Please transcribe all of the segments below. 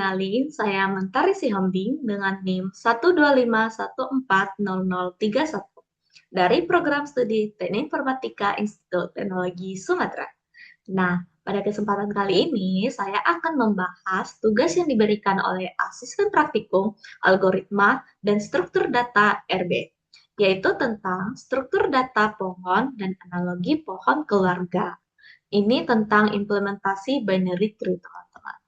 kenalin, saya Mentari Sihombing dengan NIM 125140031 dari program studi Teknik Informatika Institut Teknologi Sumatera. Nah, pada kesempatan kali ini saya akan membahas tugas yang diberikan oleh asisten praktikum, algoritma, dan struktur data RB, yaitu tentang struktur data pohon dan analogi pohon keluarga. Ini tentang implementasi binary tree, teman-teman.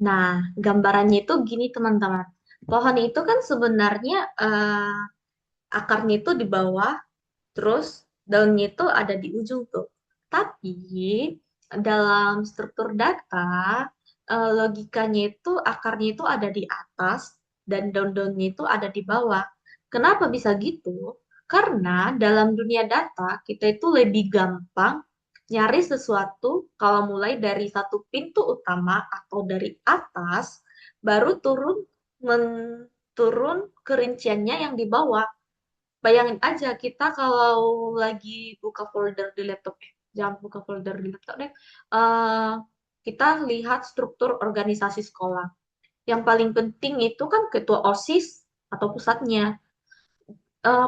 Nah, gambarannya itu gini teman-teman. Pohon itu kan sebenarnya akarnya itu di bawah, terus daunnya itu ada di ujung tuh. Tapi dalam struktur data, logikanya itu akarnya itu ada di atas dan daun-daunnya itu ada di bawah. Kenapa bisa gitu? Karena dalam dunia data kita itu lebih gampang nyari sesuatu kalau mulai dari satu pintu utama atau dari atas, baru turun kerinciannya yang di bawah. Bayangin aja kita kalau lagi buka folder di laptop, jangan buka folder di laptop deh. Eh, kita lihat struktur organisasi sekolah. Yang paling penting itu kan ketua OSIS atau pusatnya.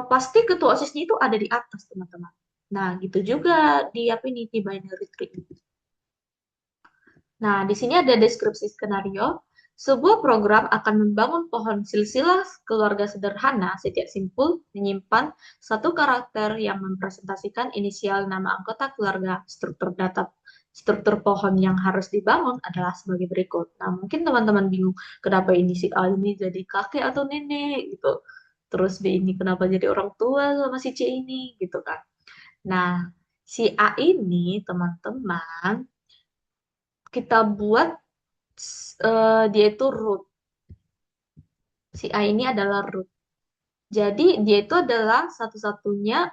Pasti ketua OSISnya itu ada di atas, teman-teman. Nah, gitu juga di apa ini di binary tree. Nah, di sini ada deskripsi skenario. Sebuah program akan membangun pohon silsilah keluarga sederhana setiap simpul menyimpan satu karakter yang mempresentasikan inisial nama anggota keluarga. Struktur pohon yang harus dibangun adalah sebagai berikut. Nah, mungkin teman-teman bingung kenapa ini si A ini jadi kakek atau nenek gitu. Terus B ini kenapa jadi orang tua sama si C ini gitu kan. Nah, si A ini teman-teman kita buat dia itu root. Si A ini adalah root. Jadi dia itu adalah satu-satunya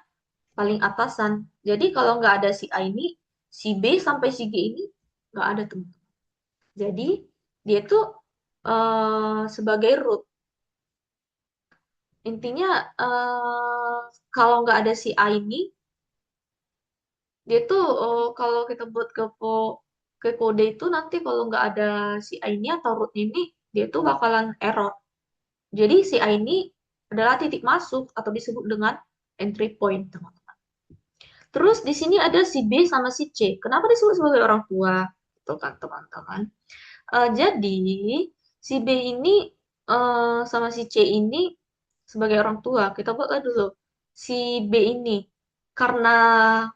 paling atasan. Jadi kalau nggak ada si A ini, si B sampai si G ini nggak ada teman-teman. Jadi dia itu sebagai root. Intinya kalau nggak ada si A ini, dia tuh kalau kita buat ke kode itu nanti kalau nggak ada si A ini atau root ini, dia tuh bakalan error. Jadi si A ini adalah titik masuk atau disebut dengan entry point, teman-teman. Terus di sini ada si B sama si C. Kenapa disebut sebagai orang tua? Itu kan, teman-teman. Jadi si B ini sama si C ini sebagai orang tua. Kita buatlah dulu si B ini karena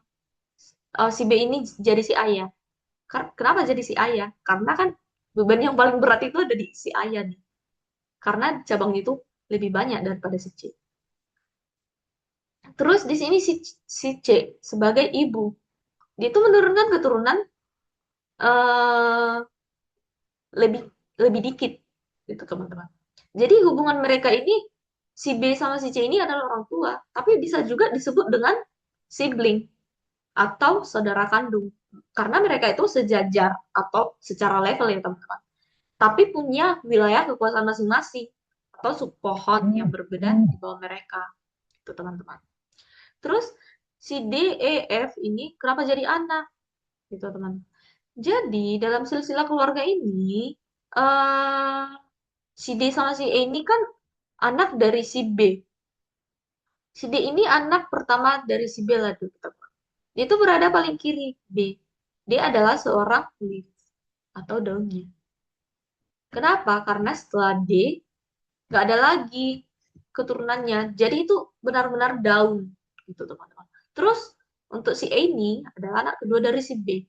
si B ini jadi si ayah. Kenapa jadi si ayah? Karena kan beban yang paling berat itu ada di si ayah nih. Karena cabang itu lebih banyak daripada si C. Terus di sini si C sebagai ibu. Dia itu menurunkan keturunan eh, lebih lebih dikit gitu teman-teman. Jadi hubungan mereka ini si B sama si C ini adalah orang tua, tapi bisa juga disebut dengan sibling atau saudara kandung. Karena mereka itu sejajar atau secara level ya teman-teman. Tapi punya wilayah kekuasaan masing-masing atau subpohon yang berbeda di bawah mereka. Itu teman-teman. Terus si D, E, F ini kenapa jadi anak? Gitu teman. Jadi dalam silsilah keluarga ini eh si D sama si E ini kan anak dari si B. Si D ini anak pertama dari si B lah tuh kita. Dia itu berada paling kiri B. Dia adalah seorang leaf atau daunnya. Kenapa? Karena setelah D nggak ada lagi keturunannya. Jadi itu benar-benar daun gitu teman-teman. Terus untuk si A ini adalah anak kedua dari si B.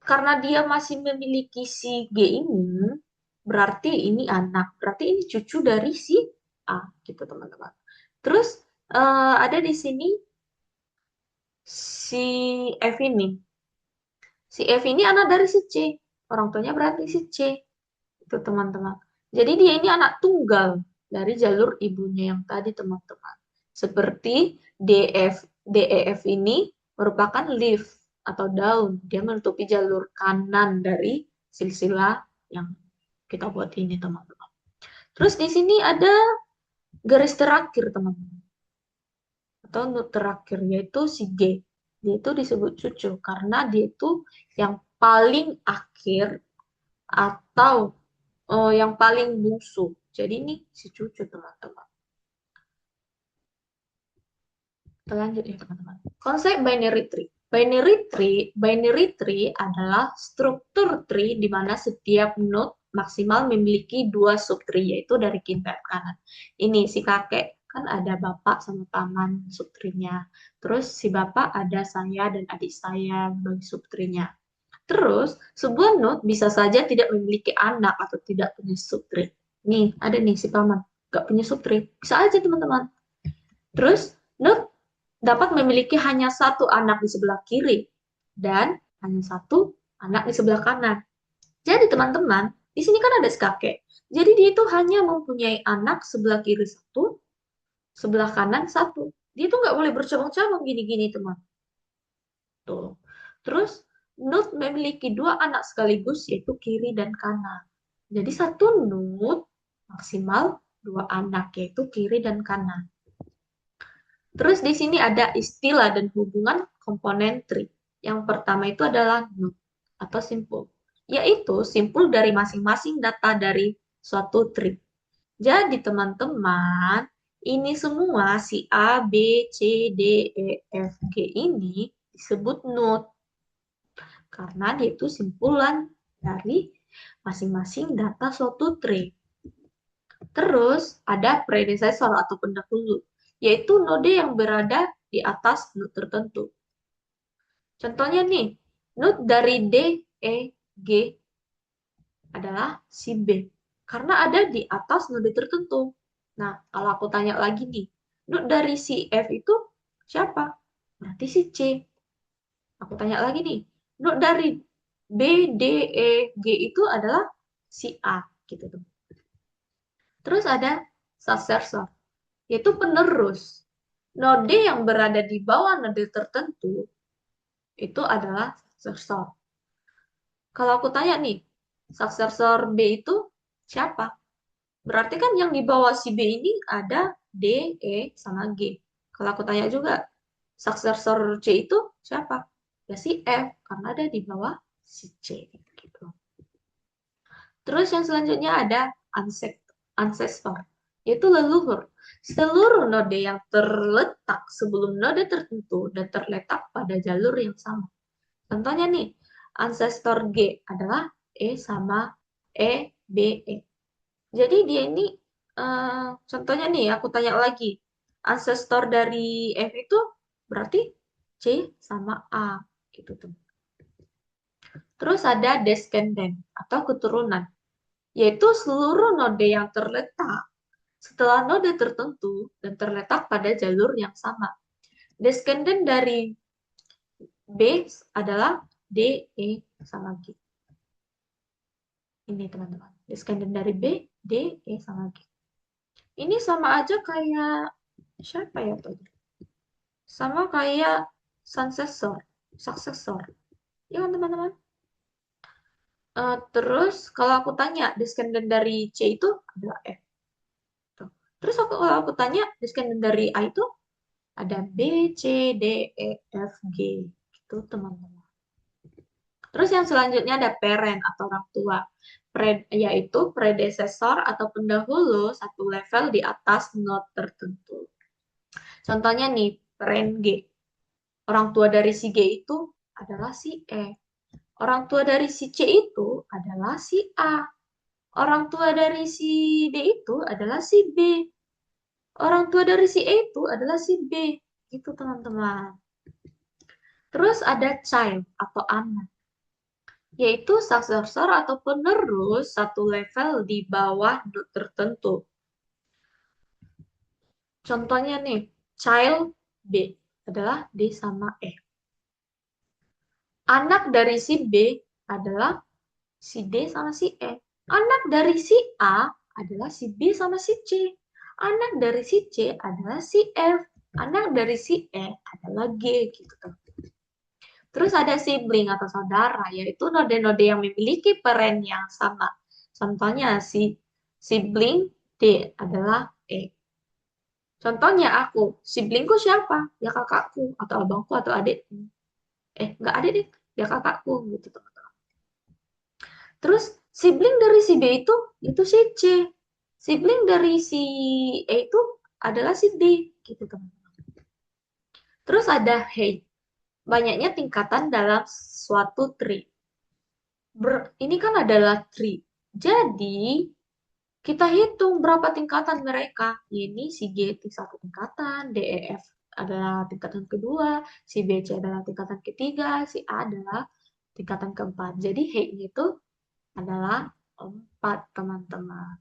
Karena dia masih memiliki si G ini, berarti ini anak, berarti ini cucu dari si A, gitu teman-teman. Terus ada di sini si F ini. Si F ini anak dari si C. Orang tuanya berarti si C, itu teman-teman. Jadi dia ini anak tunggal dari jalur ibunya yang tadi teman-teman. Seperti DF, DEF ini merupakan leaf atau daun. Dia menutupi jalur kanan dari silsilah yang kita buat ini teman-teman. Terus di sini ada garis terakhir teman-teman. Atau nut terakhir yaitu si G. Dia itu disebut cucu karena dia itu yang paling akhir atau yang paling bungsu. Jadi ini si cucu teman-teman. Kita lanjut ya teman-teman. Konsep binary tree. Binary tree adalah struktur tree di mana setiap node maksimal memiliki dua subtree, yaitu dari kiri dan kanan. Ini si kakek kan ada bapak sama paman subtree-nya. Terus si bapak ada saya dan adik saya bagi subtree-nya. Terus, sebuah node bisa saja tidak memiliki anak atau tidak punya subtree. Nih, ada nih si paman, gak punya subtree. Bisa aja teman-teman. Terus, node dapat memiliki hanya satu anak di sebelah kiri dan hanya satu anak di sebelah kanan. Jadi teman-teman, di sini kan ada si kakek. Jadi dia itu hanya mempunyai anak sebelah kiri satu, sebelah kanan satu. Dia itu nggak boleh bercabang-cabang gini-gini teman. Tuh. Terus node memiliki dua anak sekaligus yaitu kiri dan kanan. Jadi satu node maksimal dua anak yaitu kiri dan kanan. Terus di sini ada istilah dan hubungan komponen tree. Yang pertama itu adalah node atau simpul, yaitu simpul dari masing-masing data dari suatu tree. Jadi teman-teman, ini semua si A, B, C, D, E, F, G ini disebut node karena dia itu simpulan dari masing-masing data suatu tree. Terus ada predecessor atau pendahulu, yaitu node yang berada di atas node tertentu. Contohnya nih, node dari D, E, G adalah si B, karena ada di atas node tertentu. Nah, kalau aku tanya lagi nih, node dari si F itu siapa? Berarti si C. Aku tanya lagi nih, node dari B, D, E, G itu adalah si A, gitu tuh. Terus ada successor, yaitu penerus. Node yang berada di bawah node tertentu itu adalah successor. Kalau aku tanya nih, successor B itu siapa? Berarti kan yang di bawah si B ini ada D, E, sama G. Kalau aku tanya juga, successor C itu siapa? Ya si F, karena ada di bawah si C. Gitu. Terus yang selanjutnya ada ancestor, yaitu leluhur. Seluruh node yang terletak sebelum node tertentu dan terletak pada jalur yang sama. Contohnya nih, ancestor G adalah E sama E, B, E. Jadi dia ini, contohnya nih, aku tanya lagi, ancestor dari F itu berarti C sama A, gitu tuh. Terus ada descendant atau keturunan, yaitu seluruh node yang terletak setelah node tertentu dan terletak pada jalur yang sama. Descendant dari B adalah D, E, sama G. Ini teman-teman. Descendant dari B, D, E, sama G. Ini sama aja kayak siapa ya tadi? Sama kayak successor. Ya kan teman-teman? Terus kalau aku tanya descendant dari C itu adalah F. Tuh. Terus kalau aku tanya descendant dari A itu ada B, C, D, E, F, G. Gitu teman-teman. Terus yang selanjutnya ada parent atau orang tua, yaitu predecessor atau pendahulu satu level di atas node tertentu. Contohnya nih, parent G. Orang tua dari si G itu adalah si E. Orang tua dari si C itu adalah si A. Orang tua dari si D itu adalah si B. Orang tua dari si E itu adalah si B. Gitu teman-teman. Terus ada child atau anak, yaitu successor atau penerus satu level di bawah node tertentu. Contohnya nih, child B adalah D sama E. Anak dari si B adalah si D sama si E. Anak dari si A adalah si B sama si C. Anak dari si C adalah si F. Anak dari si E adalah G gitu kan. Terus ada sibling atau saudara, yaitu node-node yang memiliki peran yang sama. Contohnya si sibling D adalah E. Contohnya aku, siblingku siapa? Ya kakakku atau abangku atau adikku. nggak adik deh, dia kakakku gitu teman-teman. Terus sibling dari si B itu si C. Sibling dari si E itu adalah si D gitu teman-teman. Terus ada hey, banyaknya tingkatan dalam suatu tree. Ini kan adalah tree. Jadi kita hitung berapa tingkatan mereka. Ini si G satu tingkatan, D, E, F adalah tingkatan kedua, si B, C adalah tingkatan ketiga, si A adalah tingkatan keempat. Jadi H-nya itu adalah 4, teman-teman.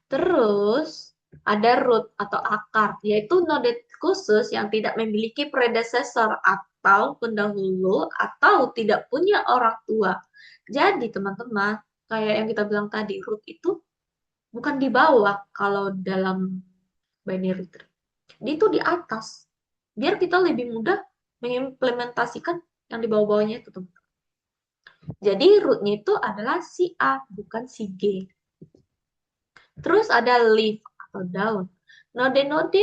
Terus ada root atau akar, yaitu node khusus yang tidak memiliki predecessor atau pendahulu atau tidak punya orang tua. Jadi teman-teman, kayak yang kita bilang tadi, root itu bukan di bawah kalau dalam binary tree. Dia itu di atas. Biar kita lebih mudah mengimplementasikan yang di bawah-bawahnya itu, teman-teman. Jadi rootnya itu adalah si A, bukan si G. Terus ada leaf atau daun. Node-node,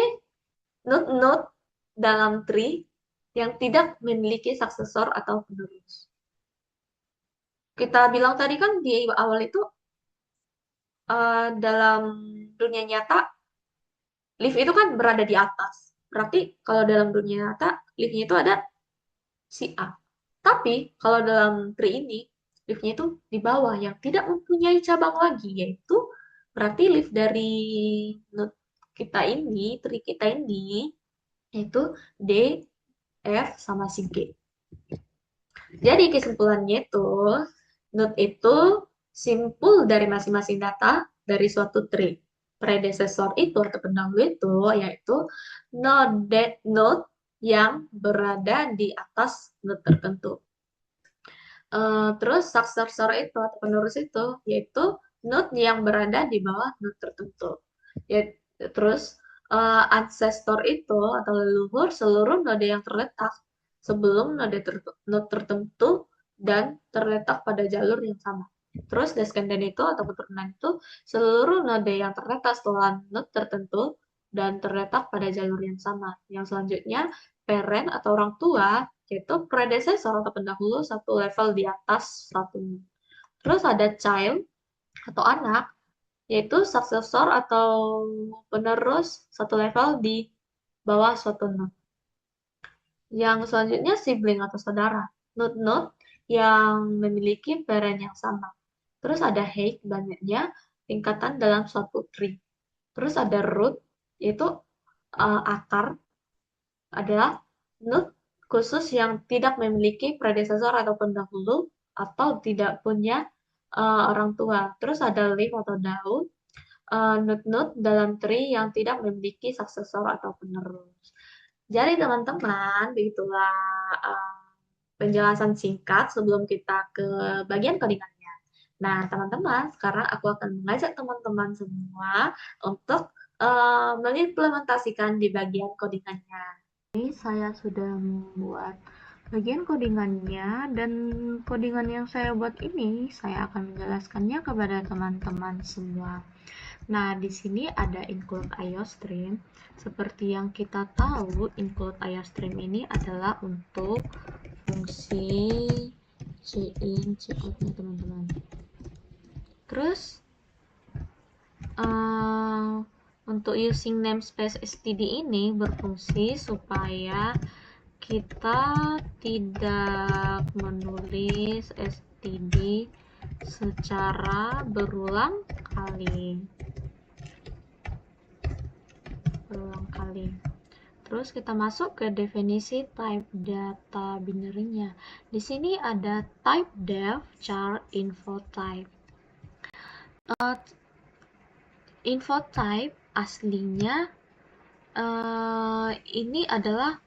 node-node dalam tree yang tidak memiliki suksesor atau penerus. Kita bilang tadi kan di awal itu dalam dunia nyata, leaf itu kan berada di atas. Berarti kalau dalam dunia nyata, leaf-nya itu ada si A. Tapi kalau dalam tree ini, leaf-nya itu di bawah yang tidak mempunyai cabang lagi, yaitu berarti leaf dari node kita ini, tree kita ini, yaitu D, F, sama si G. Jadi kesimpulannya itu, node itu simpul dari masing-masing data dari suatu tree. Predecessor itu atau pendahulu itu yaitu node yang berada di atas node tertentu. Terus successor itu atau penerus itu yaitu node yang berada di bawah node tertentu. Ya, terus ancestor itu atau leluhur seluruh node yang terletak sebelum node tertentu dan terletak pada jalur yang sama. Terus descendant itu atau keturunan itu seluruh node yang terletak setelah node tertentu dan terletak pada jalur yang sama. Yang selanjutnya parent atau orang tua yaitu predecessor atau pendahulu satu level di atas satu. Terus ada child atau anak yaitu successor atau penerus satu level di bawah suatu node. Yang selanjutnya sibling atau saudara. Node-node yang memiliki parent yang sama. Terus ada height, banyaknya tingkatan dalam suatu tree. Terus ada root, yaitu akar, adalah node khusus yang tidak memiliki predecessor atau pendahulu atau tidak punya orang tua. Terus ada leaf atau daun, node-node dalam tree yang tidak memiliki successor atau penerus. Jadi teman-teman, begitulah penjelasan singkat sebelum kita ke bagian codingannya. Nah, teman-teman, sekarang aku akan mengajak teman-teman semua untuk mengimplementasikan di bagian codingannya. Ini saya sudah membuat bagian codingannya dan codingan yang saya buat ini saya akan menjelaskannya kepada teman-teman semua. Nah, di sini ada include IOStream. Seperti yang kita tahu, include IOStream ini adalah untuk fungsi cin, cout-nya teman-teman. Terus untuk using namespace std ini berfungsi supaya kita tidak menulis std secara berulang kali. Terus kita masuk ke definisi type data binary-nya. Di sini ada type def char info type. Info type aslinya ini adalah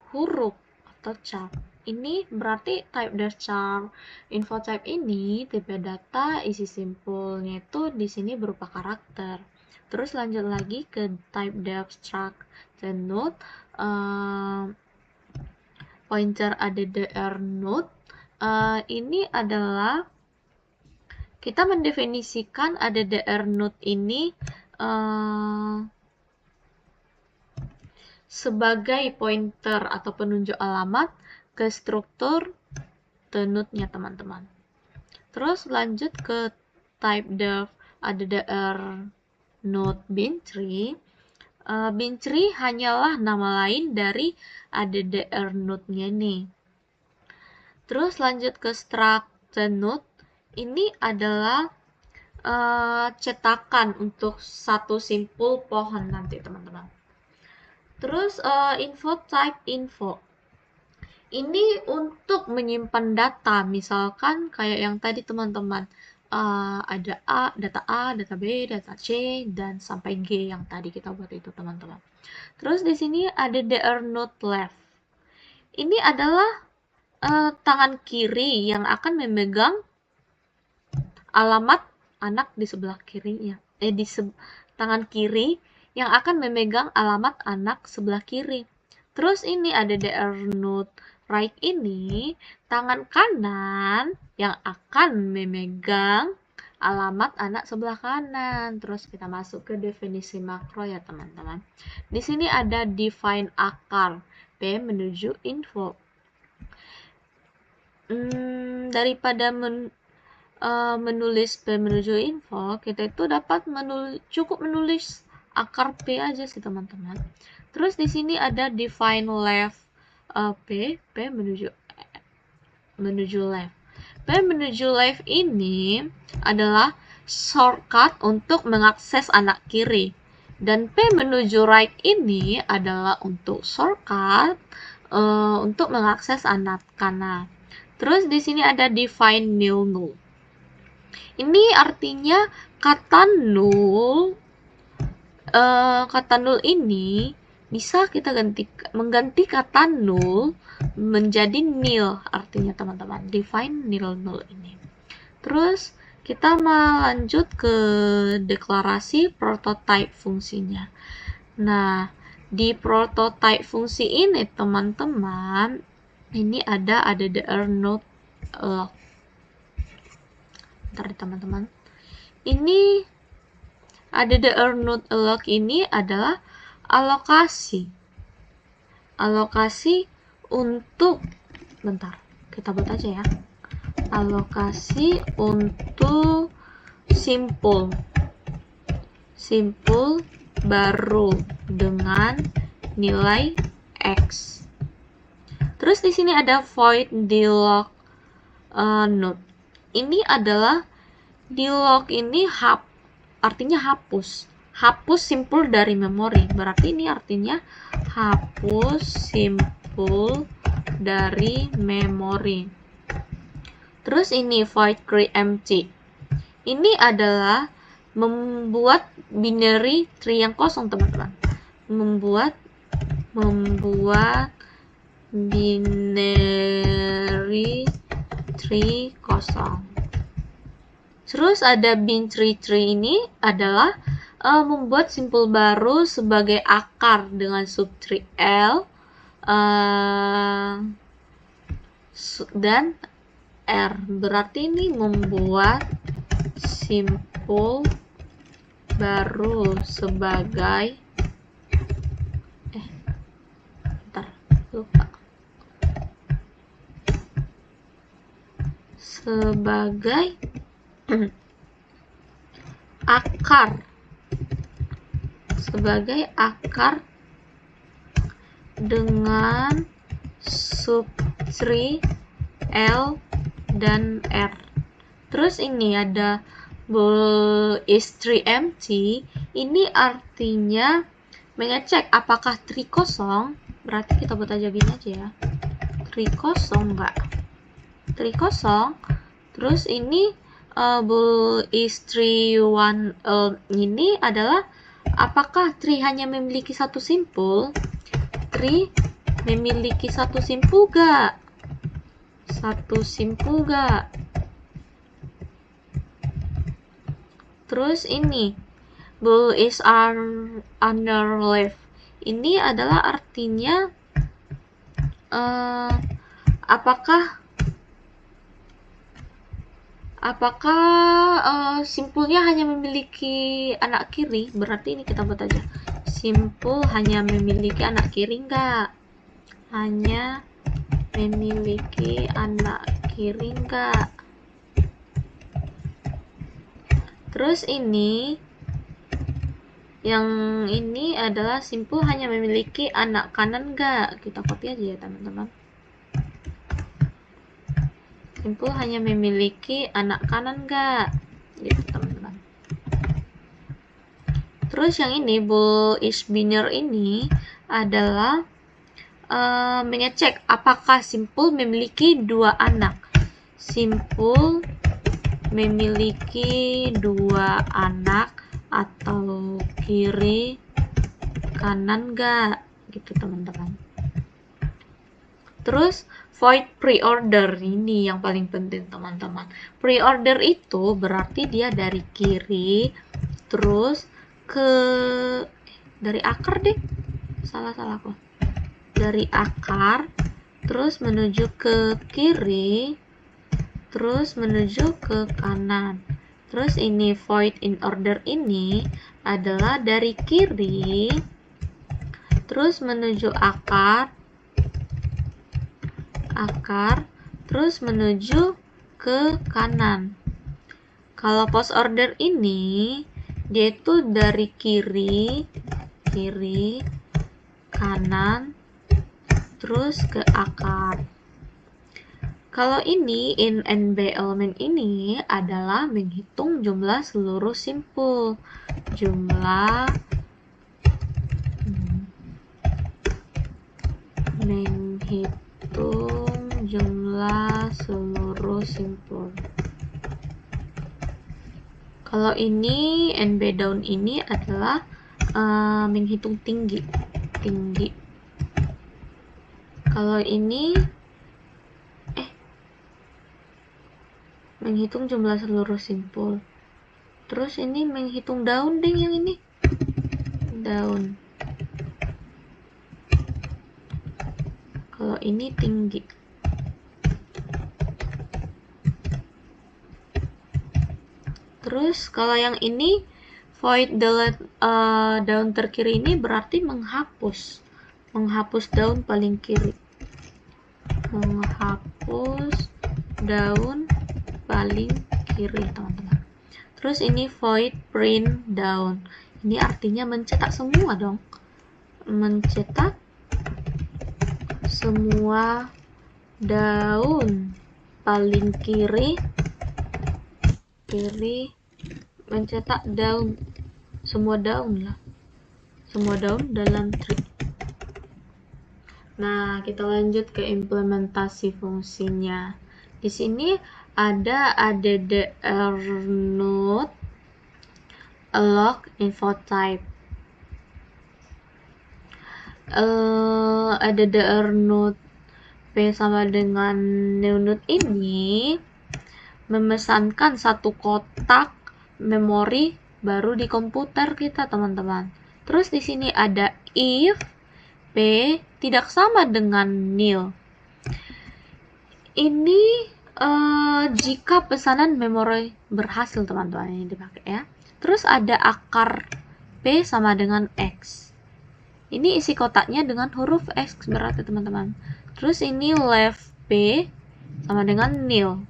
huruf atau char. Ini berarti type def char info type ini tipe data isi simpulnya itu di sini berupa karakter. Terus lanjut lagi ke type def struct dan node, pointer addr node. Ini adalah kita mendefinisikan addr node ini sebagai pointer atau penunjuk alamat ke struktur the node-nya teman-teman. Terus lanjut ke type def, ada DR node bin tree. Bin tree hanyalah nama lain dari ADDR node-nya nih. Terus lanjut ke struct the node. Ini adalah cetakan untuk satu simpul pohon nanti teman-teman. Terus info type info. Ini untuk menyimpan data, misalkan kayak yang tadi teman-teman, ada data A, data B, data C, dan sampai G yang tadi kita buat itu teman-teman. Terus di sini ada DR node left. Ini adalah tangan kiri yang akan memegang alamat anak di sebelah kirinya. Tangan kiri yang akan memegang alamat anak sebelah kiri. Terus ini ada DR node right, ini tangan kanan yang akan memegang alamat anak sebelah kanan. Terus kita masuk ke definisi makro ya teman-teman. Di sini ada define akar P menuju info. Daripada menulis P menuju info, kita itu dapat cukup menulis akar P aja sih teman-teman. Terus di sini ada define left P menuju left. P menuju left ini adalah shortcut untuk mengakses anak kiri. Dan P menuju right ini adalah untuk shortcut untuk mengakses anak kanan. Terus di sini ada define null. Ini artinya kata null. Kata null ini bisa kita mengganti kata null menjadi nil artinya teman-teman. Define null ini. Terus kita lanjut ke deklarasi prototype fungsinya. Nah, di prototype fungsi ini teman-teman, ini ada ADDR node lock. Bentar teman-teman. Ini ADDR node lock ini adalah alokasi untuk, bentar, kita buat aja ya. Alokasi untuk simpul baru dengan nilai X. Terus di sini ada void delock node. Ini adalah delock ini artinya hapus simpul dari memori. Berarti ini artinya hapus simpul dari memori. Terus ini void create empty. Ini adalah membuat binary tree yang kosong teman-teman. Membuat binary tree kosong. Terus ada bin tree ini adalah membuat simpul baru sebagai akar dengan subtree L dan R. Berarti ini membuat simpul baru sebagai sebagai akar dengan subtree L dan R. Terus ini ada bool is tree empty. Ini artinya mengecek apakah tree kosong. Berarti kita buat aja gini aja ya. Tree kosong enggak? Tree kosong. Terus ini bool is tree one ini adalah apakah tree hanya memiliki satu simpul? Tree memiliki satu simpul gak? Terus ini bool is under left. Ini adalah artinya apakah simpulnya hanya memiliki anak kiri. Berarti ini kita buat aja simpul hanya memiliki anak kiri enggak? Hanya memiliki anak kiri enggak. Terus ini, yang ini adalah simple hanya memiliki anak kanan enggak. Kita copy aja ya teman-teman. Simple hanya memiliki anak kanan enggak, gitu teman-teman. Terus yang ini, bool is binary ini adalah mengecek apakah simple memiliki dua anak. Simple memiliki dua anak atau kiri kanan enggak, gitu teman-teman. Terus void pre-order ini yang paling penting teman-teman. Pre-order itu berarti dia dari kiri terus ke dari akar deh. Salah kok. Dari akar terus menuju ke kiri terus menuju ke kanan. Terus ini void in order ini adalah dari kiri terus menuju akar terus menuju ke kanan. Kalau post order ini dia itu dari kiri kanan terus ke akar. Kalau ini in and b element ini adalah menghitung jumlah seluruh simple. Menghitung jumlah seluruh simple. Kalau ini NB down ini adalah menghitung tinggi. Kalau ini menghitung jumlah seluruh simple. Terus ini menghitung daun deh, yang ini daun. Kalau ini tinggi. Terus kalau yang ini void delete daun terkiri ini berarti menghapus daun paling kiri. Menghapus daun paling kiri teman-teman. Terus ini void print down. Ini artinya mencetak semua dong. Mencetak semua daun paling kiri mencetak daun, semua daun dalam tree. Nah, kita lanjut ke implementasi fungsinya. Di sini ada addr node alloc info type. Addr node p sama dengan new node ini memesankan satu kotak memori baru di komputer kita, teman-teman. Terus di sini ada if p tidak sama dengan nil. Ini jika pesanan memori berhasil, teman-teman, ini dipakai ya. Terus ada akar p sama dengan x. Ini isi kotaknya dengan huruf x berarti, teman-teman. Terus ini left p sama dengan nil.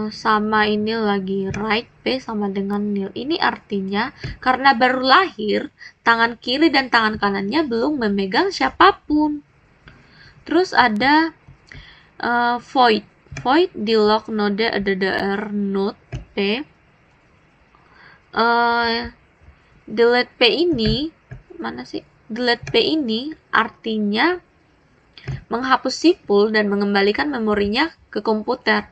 Sama ini lagi right p sama dengan nil. Ini artinya karena baru lahir, tangan kiri dan tangan kanannya belum memegang siapapun. Terus ada void di log node addr node p. Delete p ini mana sih? Delete p ini artinya menghapus simple dan mengembalikan memorinya ke komputer.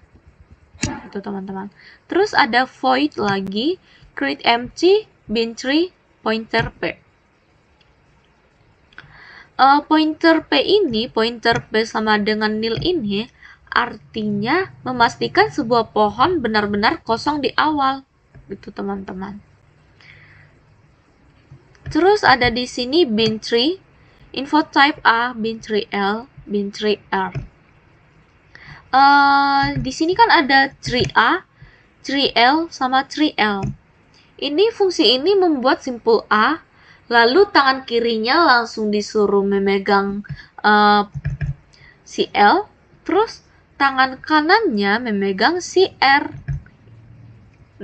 Itu teman-teman. Terus ada void lagi, create empty binary pointer p. Pointer p sama dengan nil ini artinya memastikan sebuah pohon benar-benar kosong di awal. Gitu teman-teman. Terus ada di sini binary, info type A, binary L, binary R. Di sini kan ada tree A, tree L, sama tree L. Ini fungsi ini membuat simple A Lalu tangan kirinya langsung disuruh memegang si L, terus tangan kanannya memegang si R.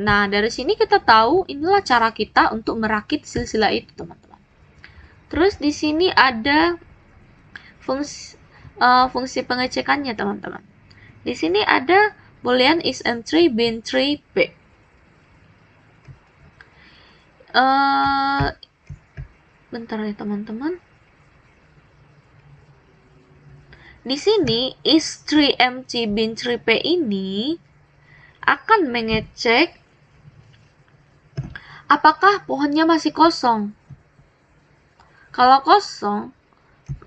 Nah, dari sini kita tahu inilah cara kita untuk merakit silsilah itu, teman-teman. Terus di sini ada fungsi pengecekannya, teman-teman. Di sini ada boolean is M3 bin 3 P. Bentar ya, teman-teman. Di sini is 3MC bin 3P ini akan mengecek apakah pohonnya masih kosong. Kalau kosong,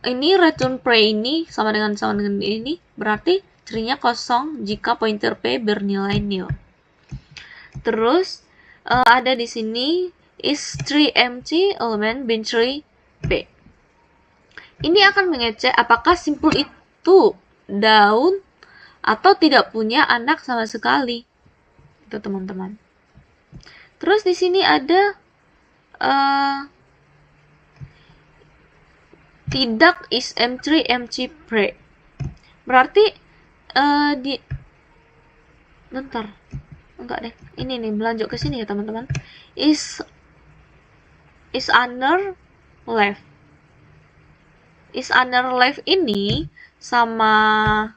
ini return pre ini sama dengan ini, berarti tree-nya kosong jika pointer P bernilai nil. Terus ada di sini is tree empty element bin tree P. Ini akan mengecek apakah simpul itu daun atau tidak punya anak sama sekali. Itu, teman-teman. Terus di sini ada tidak is M3 MC pre. Berarti bentar. Enggak deh. Ini nih, melanjut ke sini ya, teman-teman. Is under left. Is under left ini sama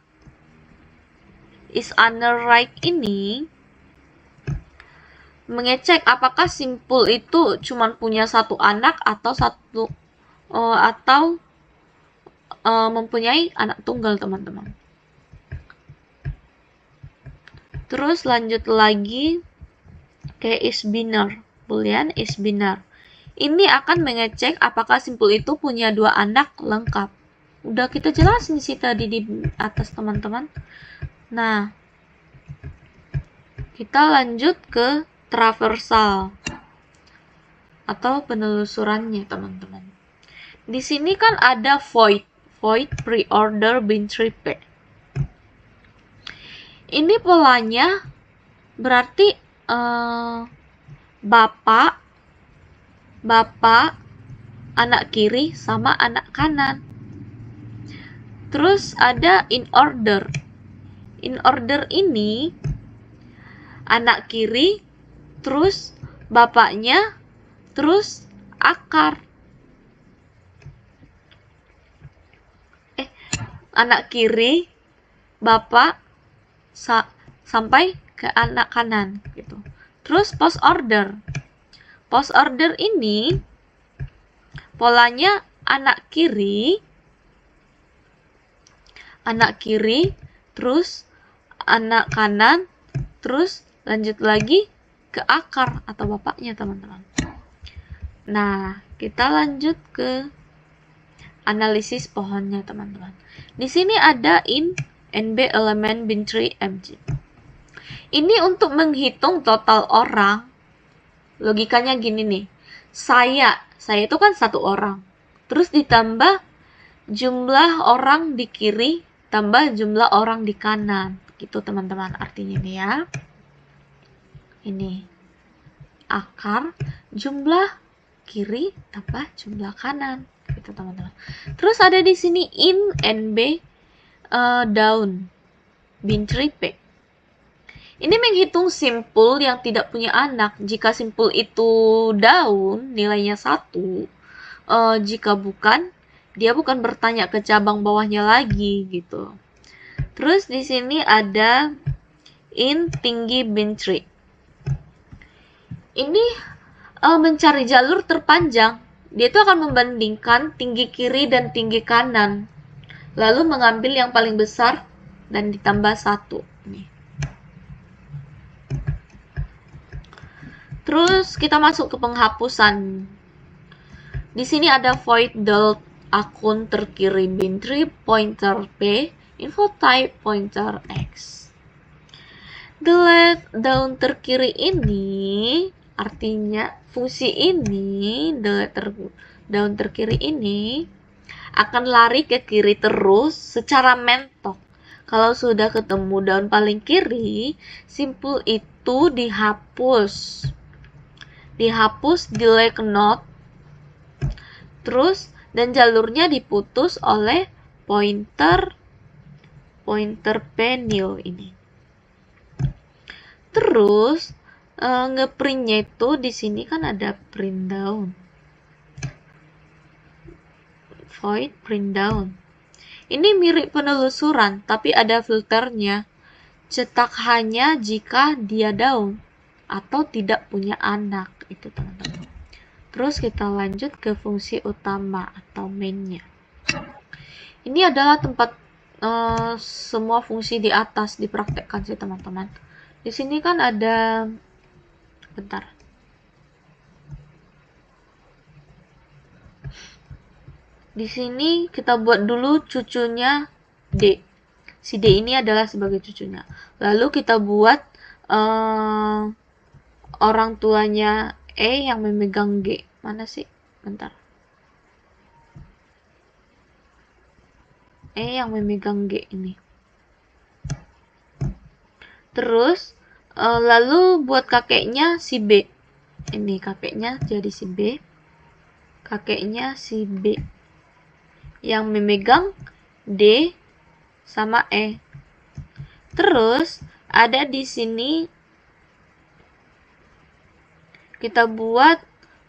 is under right ini mengecek apakah simpul itu cuma punya satu anak atau mempunyai anak tunggal, teman-teman. Terus lanjut lagi ke is binary. Boolean is binary. Ini akan mengecek apakah simpul itu punya dua anak lengkap. Udah kita jelasin sih tadi di atas, teman-teman. Nah, kita lanjut ke traversal atau penelusurannya, teman-teman. Di sini kan ada void pre-order bin 3P. Ini polanya berarti bapak, anak kiri sama anak kanan. Terus ada in order. In order ini anak kiri, terus bapaknya, terus akar. Anak kiri, bapak, sampai ke anak kanan gitu. Terus post order. Post order ini polanya anak kiri, terus anak kanan, terus lanjut lagi ke akar atau bapaknya, teman-teman. Nah, kita lanjut ke analisis pohonnya, teman-teman. Di sini ada in NB element bin 3 MG. Ini untuk menghitung total orang. Logikanya gini nih. Saya itu kan satu orang. Terus ditambah jumlah orang di kiri tambah jumlah orang di kanan. Gitu, teman-teman, artinya nih ya. Ini akar jumlah kiri tambah jumlah kanan. Gitu, teman-teman. Terus ada di sini in NB daun bin 3P. Ini menghitung simpul yang tidak punya anak. Jika simpul itu daun, nilainya 1. Jika bukan, dia bukan bertanya ke cabang bawahnya lagi gitu. Terus di sini ada in tinggi bin 3. Ini mencari jalur terpanjang. Dia itu akan membandingkan tinggi kiri dan tinggi kanan. Lalu mengambil yang paling besar dan ditambah 1. Nih. Terus kita masuk ke penghapusan. Di sini ada void delete akun terkiri bin 3 pointer P info type pointer X. Delete daun terkiri ini artinya fungsi ini delete daun terkiri ini akan lari ke kiri terus secara mentok. Kalau sudah ketemu daun paling kiri, simpul itu dihapus. Delete node Terus dan jalurnya diputus oleh pointer penil ini. Terus ngeprintnya itu di sini kan ada print down, void print down. Ini mirip penelusuran, tapi ada filternya. Cetak hanya jika dia down atau tidak punya anak, itu teman-teman. Terus kita lanjut ke fungsi utama atau mainnya. Ini adalah tempat semua fungsi di atas dipraktekkan sih teman-teman. Di sini kan ada, bentar. Di sini kita buat dulu cucunya D. Si D ini adalah sebagai cucunya. Lalu kita buat orang tuanya E yang memegang G. Mana sih? Bentar. E yang memegang G ini. Terus lalu buat kakeknya si B. Ini kakeknya jadi si B. Kakeknya si B yang memegang D sama E. Terus ada di sini kita buat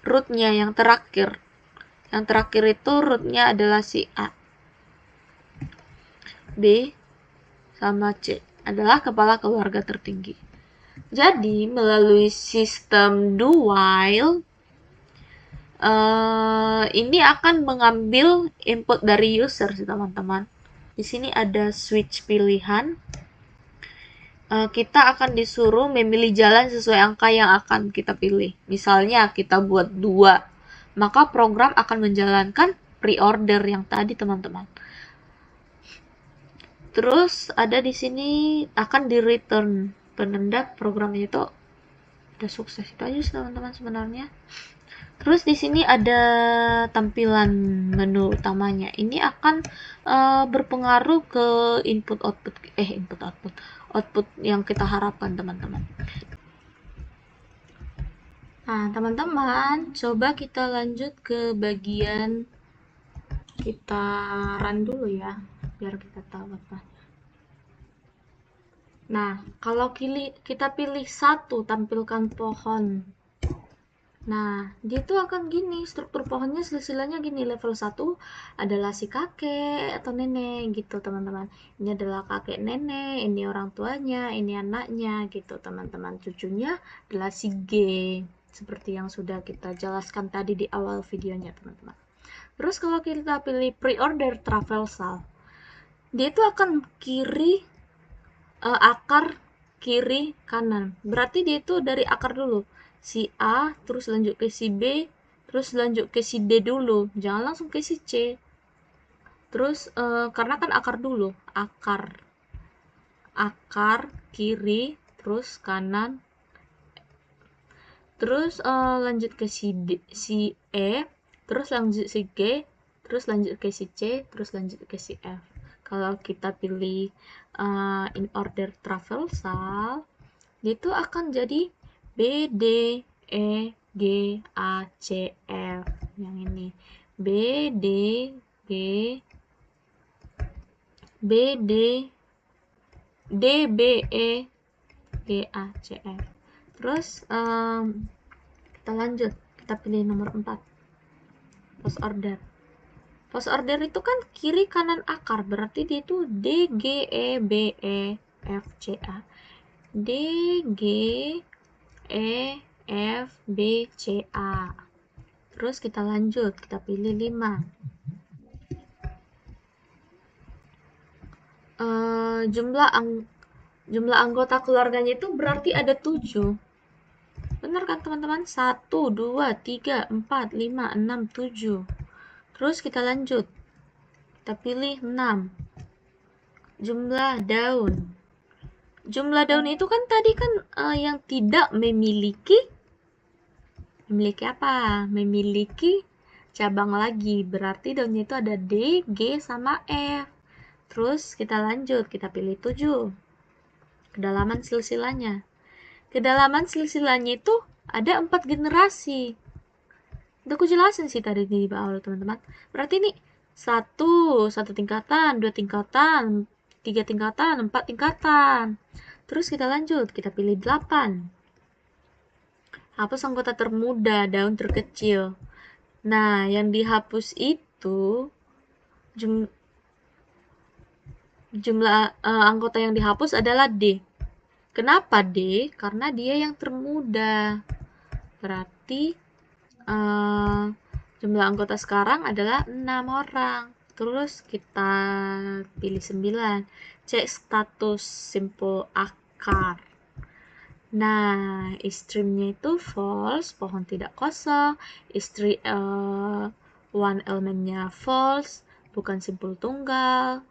rootnya yang terakhir. Yang terakhir itu rootnya adalah si A. B sama C adalah kepala keluarga tertinggi. Jadi melalui sistem do while ini akan mengambil input dari user sih teman-teman. Di sini ada switch pilihan. Kita akan disuruh memilih jalan sesuai angka yang akan kita pilih. Misalnya kita buat 2, maka program akan menjalankan pre-order yang tadi teman-teman. Terus ada di sini akan di return penanda programnya itu udah sukses. Itu aja teman-teman sebenarnya. Terus di sini ada tampilan menu utamanya. Ini akan berpengaruh ke input output yang kita harapkan teman-teman. Nah, teman-teman, coba kita lanjut ke bagian kita run dulu ya, biar kita tahu apa. Nah, kalau kita pilih 1, tampilkan pohon. Nah, dia tuh akan gini, struktur pohonnya silsilahnya gini, level 1 adalah si kakek atau nenek gitu, teman-teman. Ini adalah kakek nenek, ini orang tuanya, ini anaknya gitu, teman-teman. Cucunya adalah si G, seperti yang sudah kita jelaskan tadi di awal videonya, teman-teman. Terus kalau kita pilih pre-order traversal, dia itu akan akar kiri kanan. Berarti dia itu dari akar dulu. Si A, terus lanjut ke si B, terus lanjut ke si D dulu. Jangan langsung ke si C. Terus karena kan akar dulu, akar kiri, terus kanan. Terus lanjut ke si D, si E, terus lanjut si G, terus lanjut ke si C, terus lanjut ke si F. Kalau kita pilih in order traversal, itu akan jadi B, D, E, G, A, C, F. Yang ini. B, D, G, B, D, D, B, E, G, A, C, F. Terus kita lanjut. Kita pilih nomor 4. Post order. Post order itu kan kiri kanan akar. Berarti dia itu D, G, E, B, E, F, C, A. D, G, E, F, B, C, A. Terus kita lanjut, kita pilih 5. Jumlah anggota keluarganya itu berarti ada 7. Benar kan teman-teman? 1, 2, 3, 4, 5, 6, 7. Terus kita lanjut. Kita pilih 6. Jumlah daun. Jumlah daun itu kan tadi kan yang tidak memiliki apa? Memiliki cabang lagi. Berarti daunnya itu ada D, G, sama F. Terus kita lanjut, kita pilih 7. Kedalaman silsilahnya. Kedalaman silsilahnya itu ada 4 generasi. Udah aku jelasin sih tadi di awal teman-teman. Berarti ini satu tingkatan, dua tingkatan, tiga tingkatan, empat tingkatan. Terus kita lanjut, kita pilih 8. Hapus anggota termuda, daun terkecil. Nah, yang dihapus itu jum- jumlah anggota yang dihapus adalah D. Kenapa D? Karena dia yang termuda. Berarti uh, jumlah anggota sekarang adalah 6 orang. Terus kita pilih 9. Cek status simpul akar. Nah, extreme-nya itu false, pohon tidak kosong. One elemennya false, bukan simpul tunggal.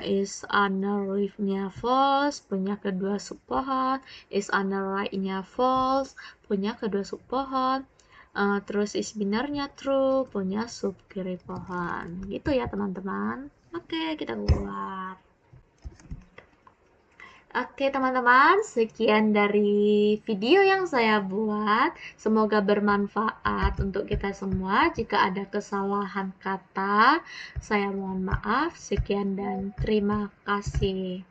Is under leaf-nya false, punya kedua subpohon. Is under right-nya false, punya kedua subpohon. Terus is binarnya true, punya sub kiri pohon. Gitu ya teman-teman. Oke, kita keluar. Oke teman-teman, sekian dari video yang saya buat. Semoga bermanfaat untuk kita semua. Jika ada kesalahan kata, saya mohon maaf. Sekian dan terima kasih.